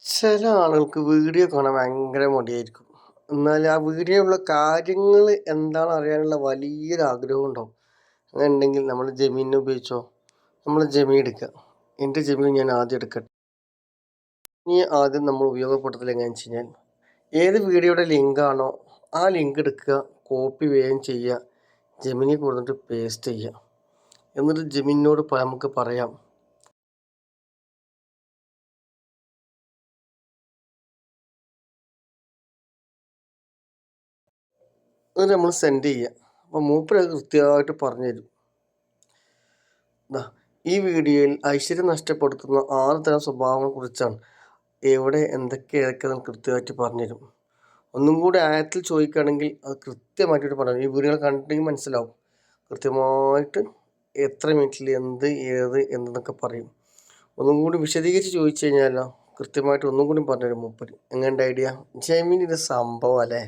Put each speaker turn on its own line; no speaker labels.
ചില ആളുകൾക്ക് വീഡിയോ കാണാൻ ഭയങ്കര മടിയായിരിക്കും. എന്നാൽ ആ വീഡിയോയിലുള്ള കാര്യങ്ങൾ എന്താണെന്ന് അറിയാനുള്ള വലിയൊരു ആഗ്രഹം ഉണ്ടാവും. അങ്ങനെ ഉണ്ടെങ്കിൽ നമ്മൾ ജെമിനി ഉപയോഗിച്ചോ. നമ്മൾ ജെമിനി എടുക്കുക. എൻ്റെ ജെമിനി ഞാൻ ആദ്യം എടുക്കട്ടെ. ഇനി ആദ്യം നമ്മൾ ഉപയോഗപ്പെടുത്തൽ എങ്ങനെയാണെന്ന് വെച്ച് കഴിഞ്ഞാൽ, ഏത് വീഡിയോയുടെ ലിങ്കാണോ ആ ലിങ്ക് എടുക്കുക, കോപ്പി വേഗം ചെയ്യുക, ജെമിനി കൊടുത്തിട്ട് പേസ്റ്റ് ചെയ്യുക. എന്നിട്ട് ജെമിനിനോട് നമുക്ക് പറയാം, എന്നിട്ട് നമ്മൾ സെൻഡ് ചെയ്യുക. അപ്പോൾ മൂപ്പര് അത് കൃത്യമായിട്ട് പറഞ്ഞു തരും. ഈ വീഡിയോയിൽ ഐശ്വര്യം നഷ്ടപ്പെടുത്തുന്ന 6 തരം സ്വഭാവങ്ങളെക്കുറിച്ചാണ്. എവിടെ ഏതൊക്കെ കൃത്യമായിട്ട് പറഞ്ഞുതരും. ഒന്നും കൂടി ആഴത്തിൽ ചോദിക്കുകയാണെങ്കിൽ അത് കൃത്യമായിട്ട് പറഞ്ഞു. ഈ വീഡിയോകൾ കണ്ടിട്ടുണ്ടെങ്കിൽ മനസ്സിലാവും. കൃത്യമായിട്ട് എത്ര മിനിറ്റിൽ എന്ത് ഏത് എന്തെന്നൊക്കെ പറയും. ഒന്നും കൂടി വിശദീകരിച്ച് ചോദിച്ചു കഴിഞ്ഞാലോ കൃത്യമായിട്ട് ഒന്നും കൂടി പറഞ്ഞുതരും മൂപ്പര്. എങ്ങനെയുണ്ട് ഐഡിയ? ജെമിനി ഒരു സംഭവം അല്ലേ.